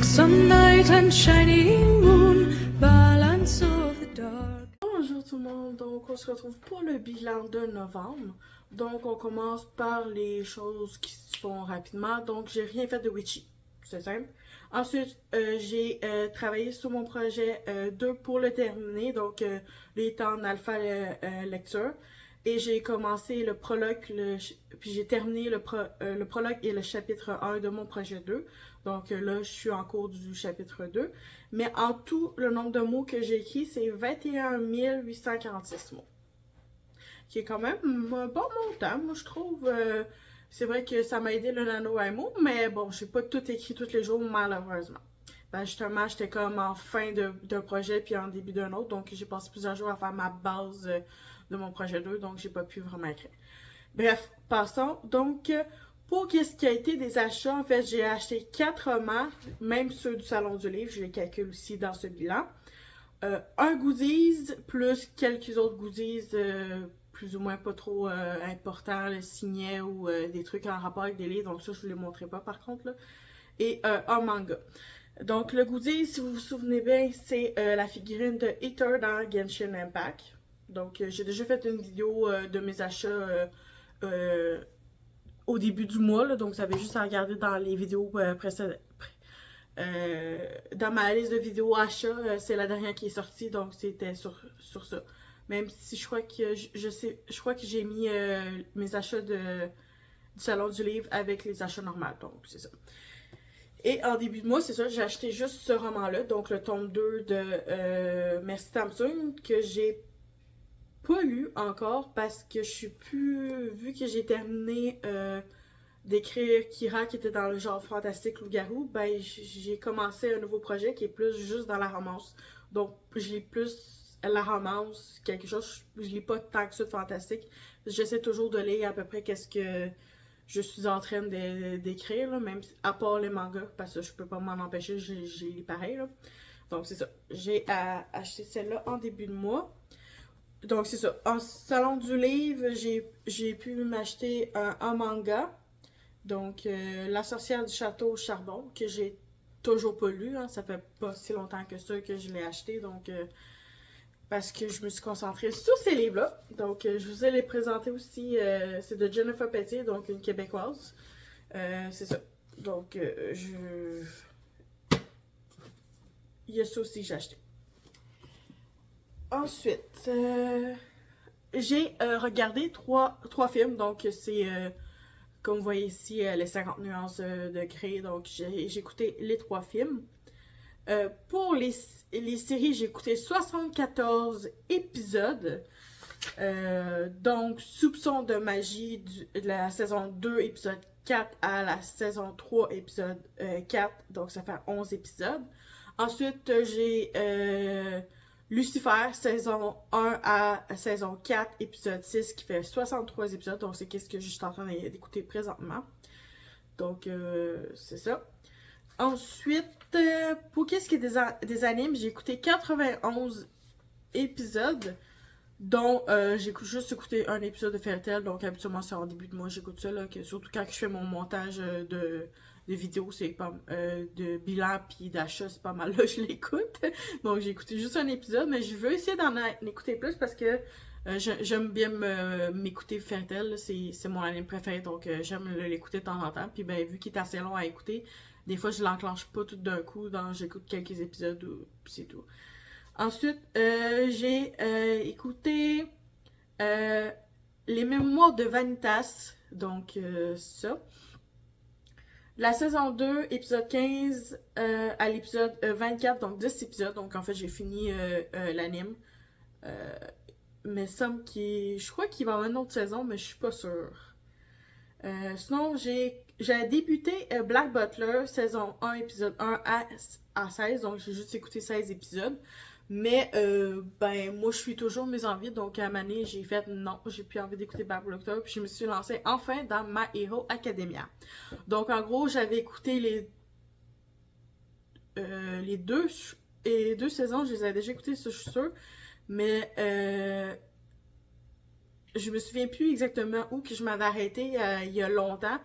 sunlight and shining moon, balance of the dark. Bonjour tout le monde, donc on se retrouve pour le bilan de novembre. Donc on commence par les choses qui se font rapidement. Donc j'ai rien fait de witchy, c'est simple. Ensuite j'ai travaillé sur mon projet 2 pour le terminer, donc il est en alpha lecture. Et j'ai commencé le prologue, puis j'ai terminé le prologue et le chapitre 1 de mon projet 2. Donc là, je suis en cours du chapitre 2. Mais en tout, le nombre de mots que j'ai écrit, c'est 21 846 mots. Qui est quand même un bon montant, moi je trouve. C'est vrai que ça m'a aidé le NaNoWriMo, mais bon, j'ai pas tout écrit tous les jours, malheureusement. Ben justement, j'étais comme en fin d'un projet puis en début d'un autre, donc j'ai passé plusieurs jours à faire ma base de mon projet 2, donc j'ai pas pu vraiment écrire. Bref, passons. Donc, pour ce qui a été des achats, en fait, j'ai acheté 4 romans, même ceux du Salon du Livre, je les calcule aussi dans ce bilan. Un goodies, plus quelques autres goodies, plus ou moins pas trop importants, le signet ou des trucs en rapport avec des livres, donc ça, je vous les montrerai pas par contre, là. Et un manga. Donc, le goodies, si vous vous souvenez bien, c'est la figurine de Ether dans Genshin Impact. Donc, j'ai déjà fait une vidéo de mes achats au début du mois, là, donc vous avez juste à regarder dans les vidéos précédentes. Dans ma liste de vidéos achats, c'est la dernière qui est sortie, donc c'était sur ça. Même si je crois que je crois que j'ai mis mes achats du Salon du Livre avec les achats normaux, donc c'est ça. Et en début de mois, c'est ça, j'ai acheté juste ce roman-là, donc le tome 2 de Merci Samsung, que j'ai pas lu encore parce que je suis plus. Vu que j'ai terminé d'écrire Kira qui était dans le genre fantastique loup-garou, ben j'ai commencé un nouveau projet qui est plus juste dans la romance. Donc je lis plus la romance, quelque chose, je lis pas tant que ça de fantastique. J'essaie toujours de lire à peu près qu'est-ce que je suis en train d'écrire, là, même à part les mangas, parce que je peux pas m'en empêcher, j'ai lis pareil. Là. Donc c'est ça. J'ai acheté celle-là en début de mois. Donc c'est ça. En Salon du Livre, j'ai pu m'acheter un manga. Donc La sorcière du château au charbon, que j'ai toujours pas lu. Hein. Ça fait pas si longtemps que ça que je l'ai acheté. Donc parce que je me suis concentrée sur ces livres-là. Donc je vous ai les présentés aussi. C'est de Jennifer Petit, donc une Québécoise. C'est ça. Donc il y a ça aussi que j'ai acheté. Ensuite, j'ai regardé trois films, donc c'est, comme vous voyez ici, les 50 nuances de Grey, donc j'ai écouté les 3 films. Pour les séries, j'ai écouté 74 épisodes, donc Soupçon de magie de la saison 2, épisode 4 à la saison 3, épisode 4, donc ça fait 11 épisodes. Ensuite, j'ai Lucifer, saison 1 à saison 4, épisode 6, qui fait 63 épisodes. Donc, c'est ce que je suis en train d'écouter présentement. Donc, c'est ça. Ensuite, pour qu'est-ce qui est des animes, j'ai écouté 91 épisodes, dont j'ai juste écouté un épisode de Fairy Tail. Donc, habituellement, c'est en début de mois, j'écoute ça, là, surtout quand je fais mon montage de vidéos, c'est pas de bilan puis d'achat, c'est pas mal là je l'écoute. Donc j'ai écouté juste un épisode, mais je veux essayer d'en écouter plus parce que j'aime bien m'écouter Fairy Tail, c'est mon anime préféré, donc j'aime l'écouter de temps en temps. Puis ben vu qu'il est assez long à écouter, des fois je l'enclenche pas tout d'un coup, donc j'écoute quelques épisodes puis c'est tout. Ensuite, j'ai écouté Les Mémoires de Vanitas, donc ça. La saison 2, épisode 15 à l'épisode 24, donc 10 épisodes. Donc en fait, j'ai fini l'anime. Mais je crois qu'il va y avoir une autre saison, mais je suis pas sûre. Sinon, j'ai débuté Black Butler, saison 1, épisode 1 à 16. Donc j'ai juste écouté 16 épisodes. Mais ben moi je suis toujours mes envies, donc à un moment donné j'ai fait non, j'ai plus envie d'écouter Black Butler, puis je me suis lancée enfin dans My Hero Academia. Donc en gros j'avais écouté les deux saisons, je les avais déjà écoutées, ça je suis sûre, mais je me souviens plus exactement où que je m'avais arrêtée il y a longtemps,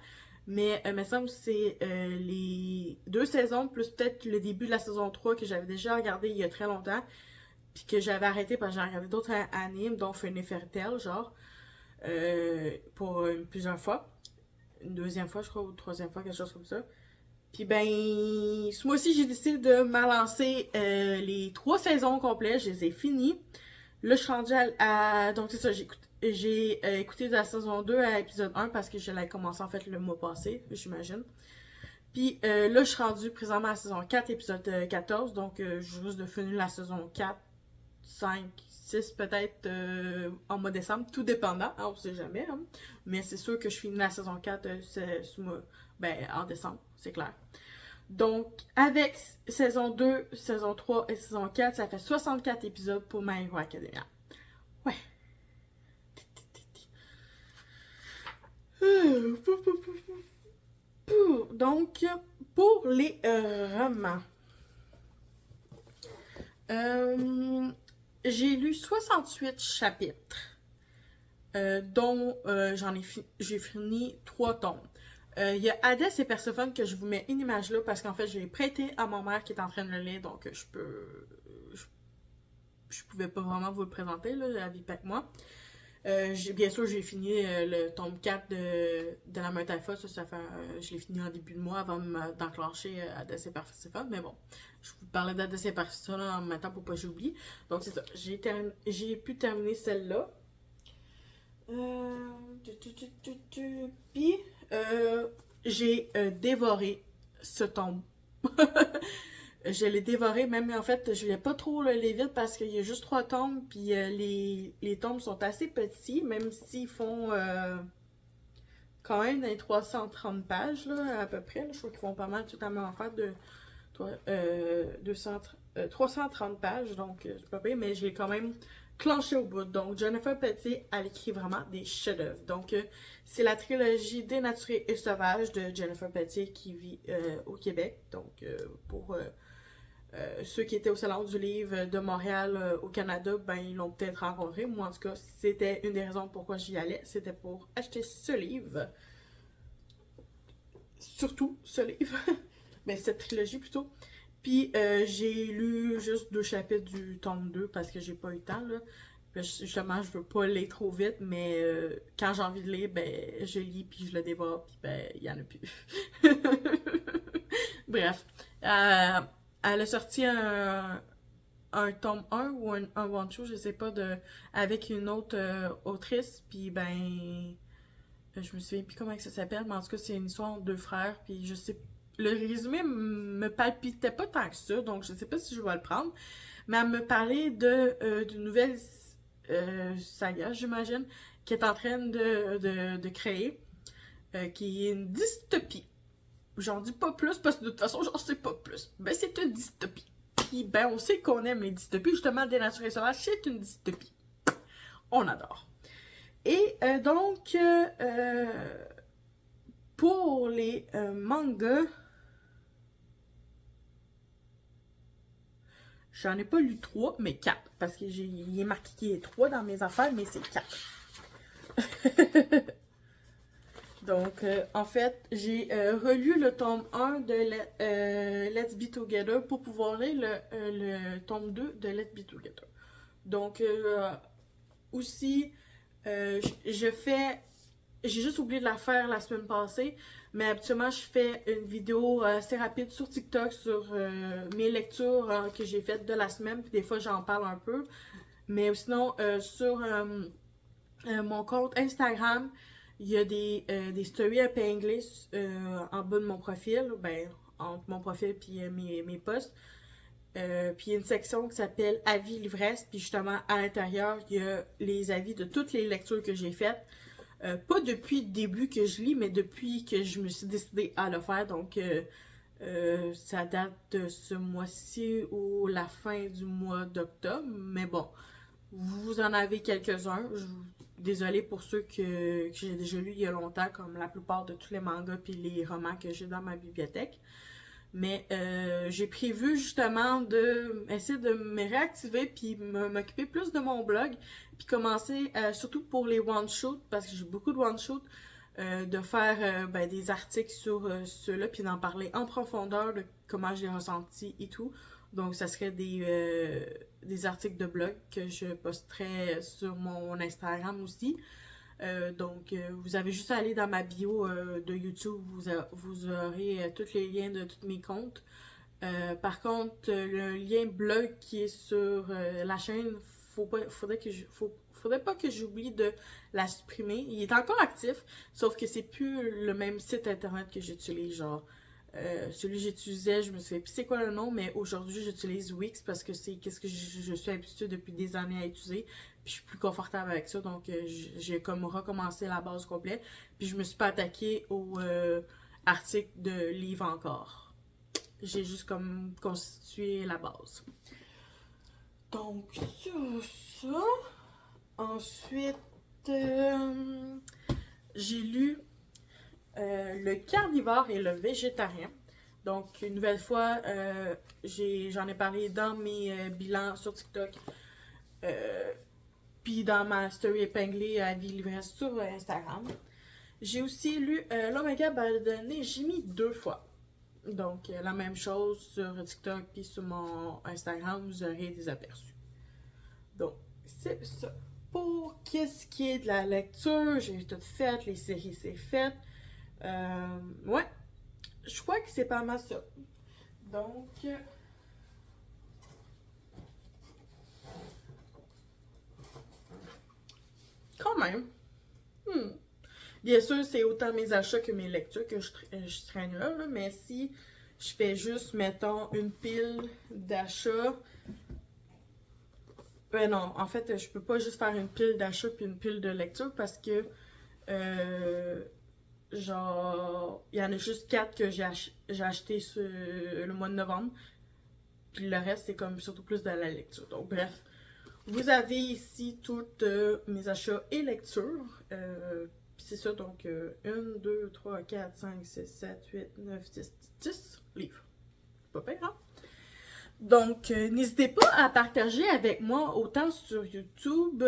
Mais il me semble que c'est les 2 saisons, plus peut-être le début de la saison 3 que j'avais déjà regardé il y a très longtemps. Puis que j'avais arrêté parce que j'ai regardé d'autres animes, dont Funny Fairy Tail, genre, pour plusieurs fois. Une deuxième fois, je crois, ou une troisième fois, quelque chose comme ça. Puis ben, ce mois-ci, j'ai décidé de m'alancer les 3 saisons complètes. Je les ai finies. Là, je suis rendue donc c'est ça, j'ai écouté de la saison 2 à l'épisode 1 parce que je l'ai commencé en fait le mois passé, j'imagine. Puis là, je suis rendue présentement à la saison 4, épisode 14. Donc, je risque de finir la saison 4, 5, 6 peut-être en mois décembre, tout dépendant, hein, on sait jamais. Hein. Mais c'est sûr que je finis la saison 4 en décembre, c'est clair. Donc, avec saison 2, saison 3 et saison 4, ça fait 64 épisodes pour My Hero Academia. Ouais. Donc, pour les romans, j'ai lu 68 chapitres, dont j'ai fini 3 tomes. Il y a Hadès et Perséphone que je vous mets une image là parce qu'en fait, je l'ai prêté à ma mère qui est en train de le lire, donc je pouvais pas vraiment vous le présenter, là, elle vit pas avec moi. Bien sûr, j'ai fini le tome 4 de la Meute Alpha. Je l'ai fini en début de mois avant d'enclencher Hadès et Perséphone. Mais bon, je vous parlais d'Hadès et Perséphone en même temps pour pas que j'oublie. Donc c'est ça, j'ai pu terminer celle-là. Puis, j'ai dévoré ce tome. Je l'ai dévoré, même en fait, je l'ai pas trop le lire vite parce qu'il y a juste 3 tomes, puis les tomes sont assez petits, même s'ils font quand même dans les 330 pages, là, à peu près. Là. Je crois qu'ils font pas mal tout à même affaire de 330 pages, donc c'est pas pire, mais je l'ai quand même clenché au bout. Donc, Jennifer Petit, elle écrit vraiment des chefs-d'œuvre. Donc, c'est la trilogie Dénaturé et sauvage de Jennifer Petit qui vit au Québec. Donc, pour ceux qui étaient au Salon du Livre de Montréal au Canada, ben ils l'ont peut-être rencontré. Moi, en tout cas, c'était une des raisons pourquoi j'y allais. C'était pour acheter ce livre. Surtout ce livre. Mais cette trilogie plutôt. Puis j'ai lu juste 2 chapitres du tome 2 parce que j'ai pas eu le temps, là. Justement, je veux pas lire trop vite, mais quand j'ai envie de lire, ben je lis puis je le dévore, puis ben il y en a plus. Bref. Elle a sorti un tome 1 ou un one-shot, je sais pas, avec une autre autrice, puis ben je me souviens plus comment ça s'appelle, mais en tout cas c'est une histoire de 2 frères, puis je sais le résumé me palpitait pas tant que ça, donc je sais pas si je vais le prendre, mais elle me parlait d'une nouvelle saga, j'imagine, qui est en train de créer, qui est une dystopie. J'en dis pas plus parce que de toute façon, j'en sais pas plus. Ben, c'est une dystopie. Puis, ben, on sait qu'on aime les dystopies. Justement, Dénaturé et sauvage, c'est une dystopie. On adore. Et donc, pour les mangas, j'en ai pas lu 3, mais 4. Parce qu'il est marqué qu'il y a 3 dans mes affaires, mais c'est 4. Donc, en fait, j'ai relu le tome 1 de Let's Be Together pour pouvoir lire le tome 2 de Let's Be Together. Donc, aussi, j'ai juste oublié de la faire la semaine passée, mais habituellement, je fais une vidéo assez rapide sur TikTok sur mes lectures que j'ai faites de la semaine, puis des fois, j'en parle un peu. Mais sinon, sur mon compte Instagram, il y a des stories un peu anglais en bas de mon profil, ben, entre mon profil et mes posts. Puis il y a une section qui s'appelle Avis l'ivresse, puis justement à l'intérieur, il y a les avis de toutes les lectures que j'ai faites. Pas depuis le début que je lis, mais depuis que je me suis décidée à le faire. Donc, ça date de ce mois-ci ou la fin du mois d'octobre. Mais bon, vous en avez quelques-uns. Désolée pour ceux que j'ai déjà lus il y a longtemps, comme la plupart de tous les mangas et les romans que j'ai dans ma bibliothèque. Mais j'ai prévu justement essayer de me réactiver puis m'occuper plus de mon blog puis commencer surtout pour les one-shots parce que j'ai beaucoup de one-shots de faire des articles sur ceux-là, puis d'en parler en profondeur de comment j'ai ressenti et tout. Donc, ça serait des articles de blog que je posterai sur mon Instagram aussi. Vous avez juste à aller dans ma bio de YouTube, vous aurez tous les liens de tous mes comptes. Par contre, le lien blog qui est sur la chaîne, faudrait pas que j'oublie de la supprimer. Il est encore actif, sauf que c'est plus le même site internet que j'utilise, genre. Celui que j'utilisais, je me suis fait, puis c'est quoi le nom, mais aujourd'hui j'utilise Wix parce que c'est qu'est-ce que je suis habituée depuis des années à utiliser, puis je suis plus confortable avec ça, donc j'ai comme recommencé la base complète, puis je me suis pas attaquée aux articles de livres encore. J'ai juste comme constitué la base. Donc, sur ça, ensuite, j'ai lu le carnivore et le végétarien. Donc, une nouvelle fois, j'en ai parlé dans mes bilans sur TikTok, puis dans ma story épinglée à Vie Livresse sur Instagram. J'ai aussi lu l'Oméga Baldonné, j'ai mis 2 fois. Donc, la même chose sur TikTok puis sur mon Instagram, vous aurez des aperçus. Donc, c'est ça. Pour qu'est-ce qui est de la lecture, j'ai tout fait, les séries c'est fait. Ouais, je crois que c'est pas mal ça. Donc, quand même. Bien sûr, c'est autant mes achats que mes lectures que je traîne là, mais si je fais juste, mettons, une pile d'achats. Non, en fait, je peux pas juste faire une pile d'achats puis une pile de lecture parce que, genre, il y en a juste 4 que j'ai acheté le mois de novembre. Puis le reste, c'est comme surtout plus de la lecture. Donc, bref, vous avez ici toutes mes achats et lectures. C'est ça, donc 1, 2, 3, 4, 5, 6, 7, 8, 9, 10 livres. Pas pire, hein? Donc, n'hésitez pas à partager avec moi autant sur YouTube.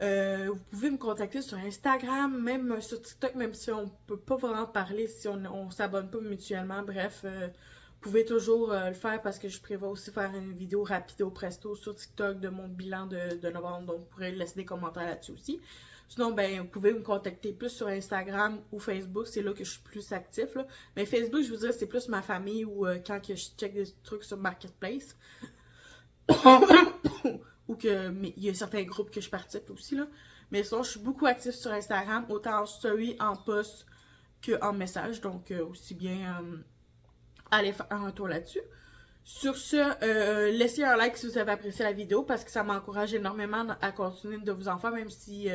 Vous pouvez me contacter sur Instagram, même sur TikTok, même si on peut pas vraiment parler, si on s'abonne pas mutuellement. Bref, vous pouvez toujours le faire parce que je prévois aussi faire une vidéo rapido presto sur TikTok de mon bilan de novembre. Donc, vous pourrez laisser des commentaires là-dessus aussi. Sinon, ben, vous pouvez me contacter plus sur Instagram ou Facebook. C'est là que je suis plus actif, là. Mais Facebook, je vous dirais, c'est plus ma famille ou quand que je check des trucs sur Marketplace. Ou que il y a certains groupes que je participe aussi, là. Mais sinon, je suis beaucoup actif sur Instagram, autant en story, en post qu'en message. Donc, aussi bien aller faire un tour là-dessus. Sur ce, laissez un like si vous avez apprécié la vidéo parce que ça m'encourage énormément à continuer de vous en faire, même si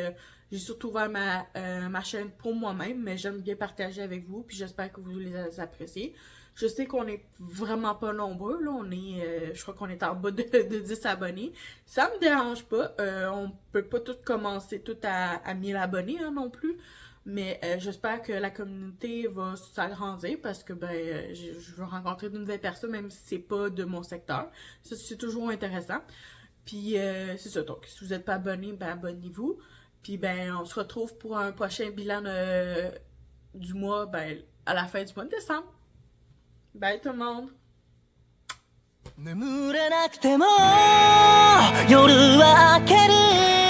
j'ai surtout ouvert ma chaîne pour moi-même, mais j'aime bien partager avec vous, puis j'espère que vous les appréciez. Je sais qu'on est vraiment pas nombreux, là, je crois qu'on est en bas de 10 abonnés. Ça me dérange pas, on peut pas tout commencer tout à 1000 abonnés hein, non plus. Mais j'espère que la communauté va s'agrandir parce que je veux rencontrer de nouvelles personnes, même si c'est pas de mon secteur. Ça, c'est toujours intéressant. Puis c'est ça. Donc, si vous n'êtes pas abonné, ben abonnez-vous. Puis on se retrouve pour un prochain bilan du mois, à la fin du mois de décembre. Bye tout le monde! 眠れなくても夜は明ける